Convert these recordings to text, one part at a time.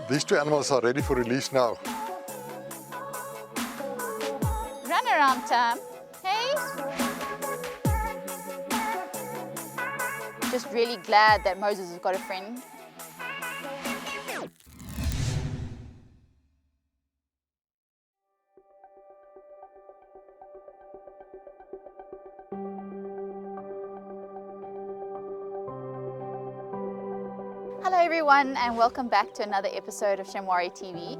These two animals are ready for release now. Run around, Tam. Hey? Just really glad that Moses has got a friend. Hello everyone and welcome back to another episode of Shamwari TV.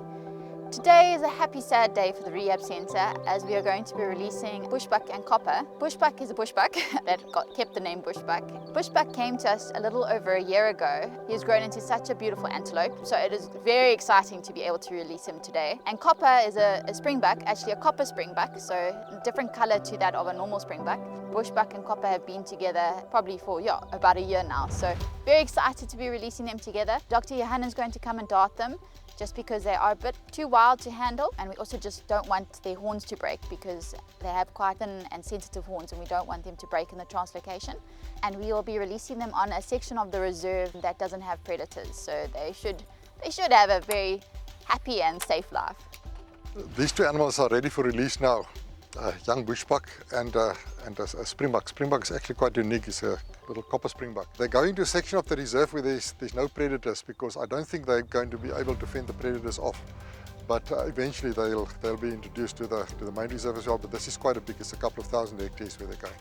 Today is a happy sad day for the rehab centre as we are going to be releasing Bushbuck and Copper. Bushbuck is a bushbuck that kept the name Bushbuck. Bushbuck came to us a little over a year ago. He has grown into such a beautiful antelope, so it is very exciting to be able to release him today. And Copper is a springbuck, actually a copper springbuck, so a different colour to that of a normal springbuck. Bushbuck and Copper have been together probably for about a year now, so very excited to be releasing them together. Dr. Johanna is going to come and dart them, just because they are a bit too wild to handle, and we also just don't want their horns to break because they have quite thin and sensitive horns and we don't want them to break in the translocation. And we will be releasing them on a section of the reserve that doesn't have predators, so they should have a very happy and safe life. These two animals are ready for release now. A young bushbuck and a springbuck. Springbuck is actually quite unique. It's a little copper springbuck. They're going to a section of the reserve where there's no predators, because I don't think they're going to be able to fend the predators off. But eventually they'll be introduced to the main reserve as well. But this is quite a big. It's a couple of thousand hectares where they're going.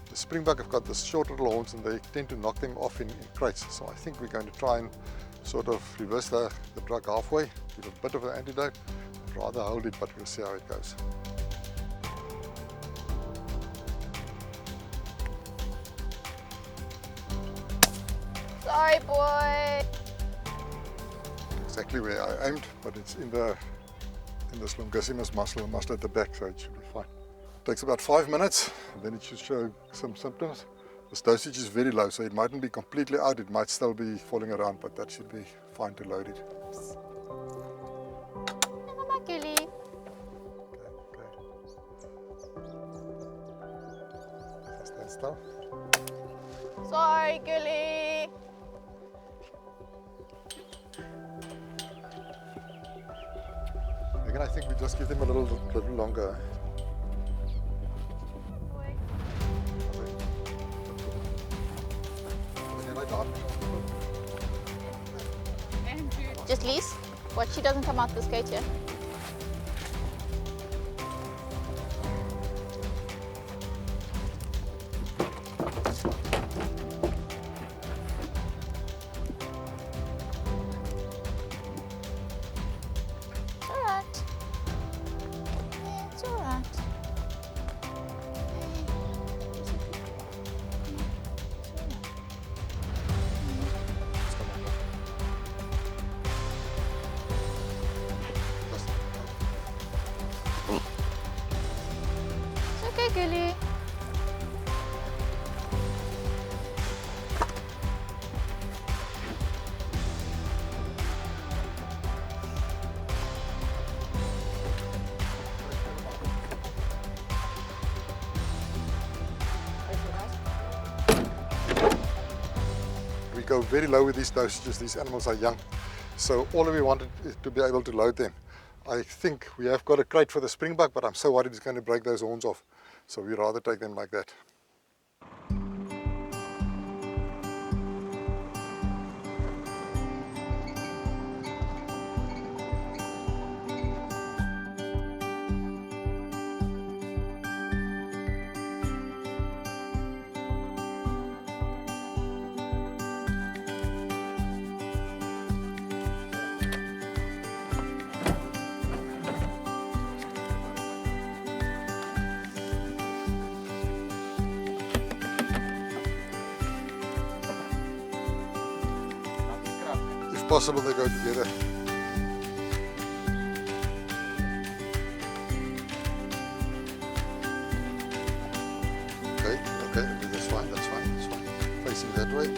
The springbuck have got the short little horns and they tend to knock them off in crates. So I think we're going to try and sort of reverse the drug halfway, give a bit of an antidote. I'd rather hold it, but we'll see how it goes. Sorry, boy. Exactly where I aimed, but it's in the longissimus muscle at the back, so it should be fine. It takes about 5 minutes, and then it should show some symptoms. This dosage is very low, so it mightn't be completely out. It might still be falling around, but that should be fine to load it. Mama Gilly. Okay. Stand still. Sorry, Gilly. Again, I think we just give them a little longer. Just Lise, what, she doesn't come out this gate here? Okay, Gilly. We go very low with these dosages. These animals are young, so all we wanted is to be able to load them. I think we have got a crate for the springbuck, but I'm so worried it's going to break those horns off. So we'd rather take them like that. If possible, they go together. Okay, that's fine. Facing that way.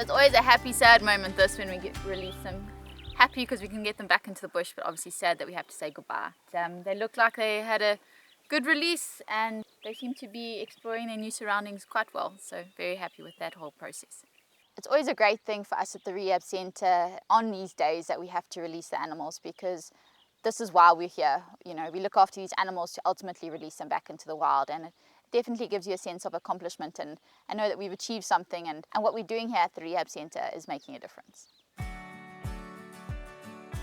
So it's always a happy, sad moment this when we release them. Happy because we can get them back into the bush, but obviously sad that we have to say goodbye. They look like they had a good release and they seem to be exploring their new surroundings quite well. So very happy with that whole process. It's always a great thing for us at the rehab centre on these days that we have to release the animals, because this is why we're here. You know, we look after these animals to ultimately release them back into the wild, and it definitely gives you a sense of accomplishment and I know that we've achieved something, and what we're doing here at the rehab centre is making a difference.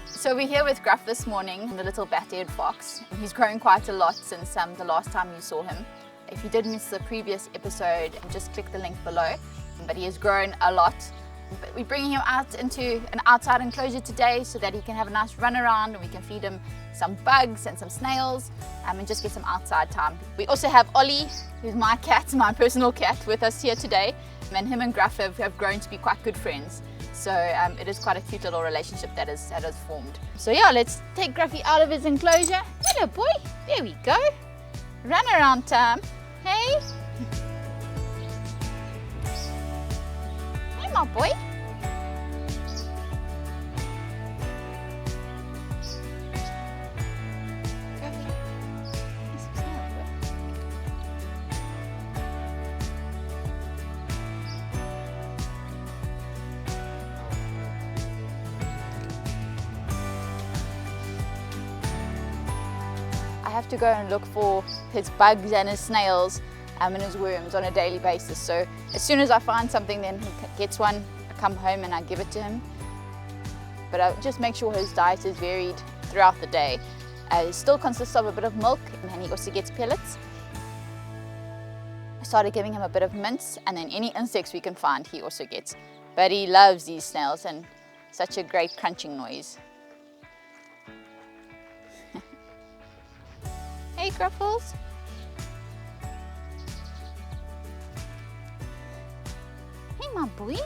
So we're here with Gruff this morning, the little bat-eared fox. He's grown quite a lot since the last time you saw him. If you did miss the previous episode, just click the link below. But he has grown a lot. But we're bringing him out into an outside enclosure today so that he can have a nice run around and we can feed him some bugs and some snails and just get some outside time. We also have Ollie, who's my cat, my personal cat, with us here today. And him and Gruff have grown to be quite good friends. So it is quite a cute little relationship that has formed. So yeah, let's take Gruffy out of his enclosure. Hello boy, there we go. Run around time, hey? Hey my boy. Gruffy. There's some snails, boy. I have to go and look for his bugs and his snails and his worms on a daily basis. So as soon as I find something, then he gets one, I come home and I give it to him. But I just make sure his diet is varied throughout the day. It still consists of a bit of milk, and he also gets pellets. I started giving him a bit of mince, and then any insects we can find he also gets. But he loves these snails and such a great crunching noise. Hey Gruffles. Hey my boy.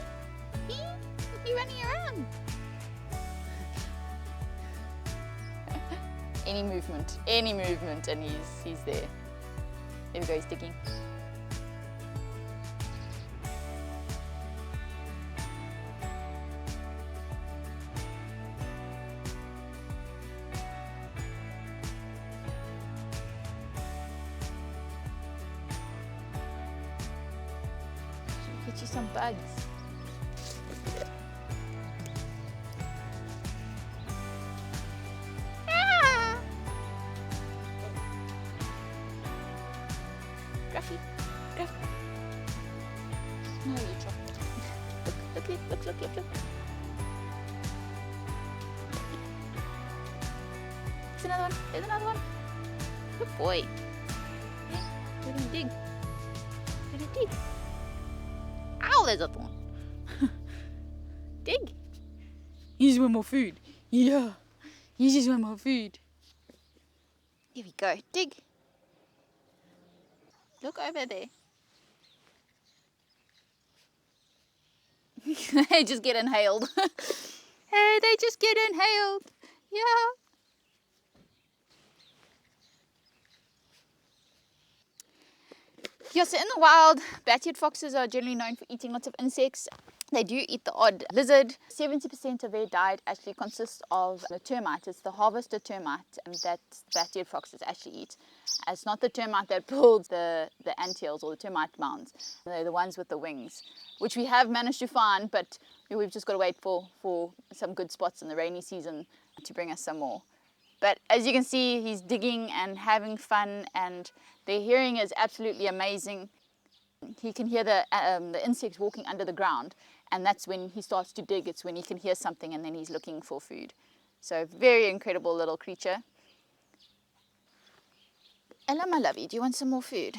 You running around. Any movement and he's there. There we go, he's digging. Get you some bugs. Ah! Gruffy, Gruff. No, you dropped it. Look. There's another one. There's another one. Good boy. Yeah, let him dig. Let him dig. Ow, there's a thorn. Dig. You just want more food. Yeah. You just want more food. Here we go. Dig. Look over there. They just get inhaled. Hey, they just get inhaled. Yeah. Yeah, so in the wild, bat-eared foxes are generally known for eating lots of insects. They do eat the odd lizard. 70% of their diet actually consists of the termite. It's the harvested termite that bat-eared foxes actually eat. It's not the termite that builds the anthills or the termite mounds. They're the ones with the wings, which we have managed to find, but we've just got to wait for some good spots in the rainy season to bring us some more. But as you can see, he's digging and having fun, and their hearing is absolutely amazing. He can hear the insects walking under the ground, and that's when he starts to dig. It's when he can hear something and then he's looking for food. So very incredible little creature. Ella, my lovey, do you want some more food?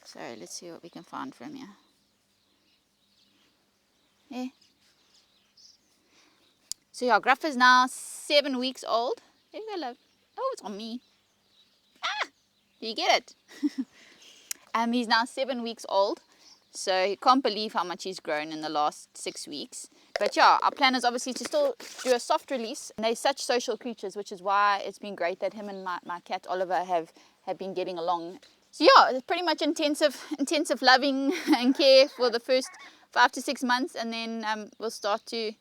So let's see what we can find from here. Yeah. So yeah, Gruff is now 7 weeks old. There you go, love. Oh, it's on me. Ah! Do you get it? He's now 7 weeks old. So you can't believe how much he's grown in the last 6 weeks. But yeah, our plan is obviously to still do a soft release. And they're such social creatures, which is why it's been great that him and my cat Oliver have been getting along. So yeah, it's pretty much intensive loving and care for 5 to 6 months, and then we'll start to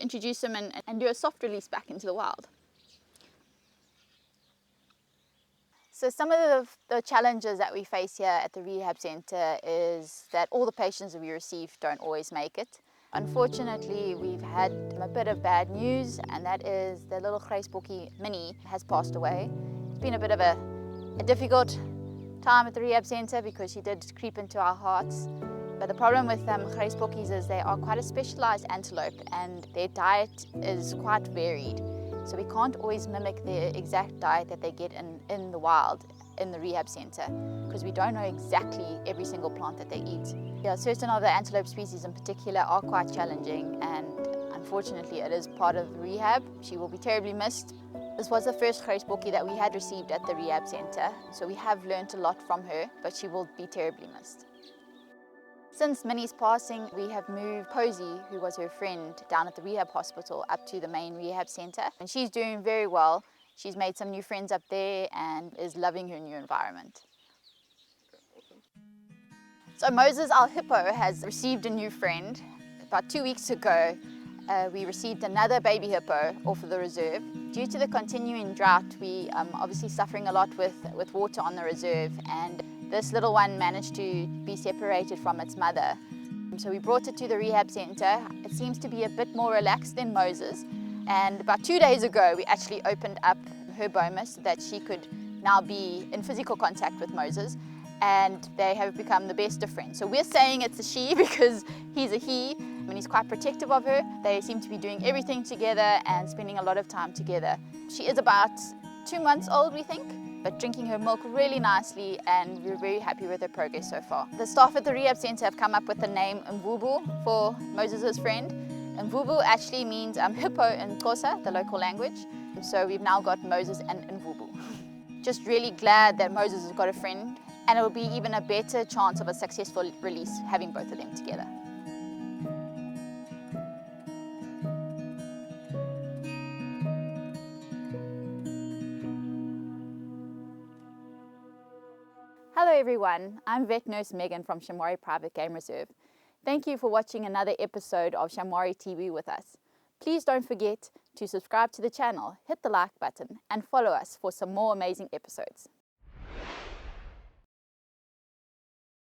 introduce them and do a soft release back into the wild. So some of the challenges that we face here at the rehab centre is that all the patients that we receive don't always make it. Unfortunately, we've had a bit of bad news, and that is the little bookie Minnie has passed away. It's been a bit of a difficult time at the rehab centre because she did creep into our hearts. But the problem with bookies is they are quite a specialised antelope, and their diet is quite varied. So we can't always mimic the exact diet that they get in the wild in the rehab centre, because we don't know exactly every single plant that they eat. Yeah, certain of the antelope species in particular are quite challenging, and unfortunately it is part of the rehab. She will be terribly missed. This was the first bookie that we had received at the rehab centre, so we have learnt a lot from her, but she will be terribly missed. Since Minnie's passing, we have moved Posy, who was her friend, down at the rehab hospital up to the main rehab centre. And she's doing very well. She's made some new friends up there and is loving her new environment. Okay, awesome. So Moses, our hippo, has received a new friend. About 2 weeks ago, we received another baby hippo off of the reserve. Due to the continuing drought, we obviously suffering a lot with water on the reserve, and this little one managed to be separated from its mother. So we brought it to the rehab centre. It seems to be a bit more relaxed than Moses. And about 2 days ago, we actually opened up her boma so that she could now be in physical contact with Moses. And they have become the best of friends. So we're saying it's a she because he's a he, and he's quite protective of her. They seem to be doing everything together and spending a lot of time together. She is about 2 months old, we think, but drinking her milk really nicely, and we're very happy with her progress so far. The staff at the rehab centre have come up with the name Mvubu for Moses' friend. Mvubu actually means hippo in Xhosa, the local language. So we've now got Moses and Mvubu. Just really glad that Moses has got a friend, and it will be even a better chance of a successful release having both of them together. Hello everyone, I'm vet nurse Megan from Shamwari Private Game Reserve. Thank you for watching another episode of Shamwari TV with us. Please don't forget to subscribe to the channel, hit the like button, and follow us for some more amazing episodes.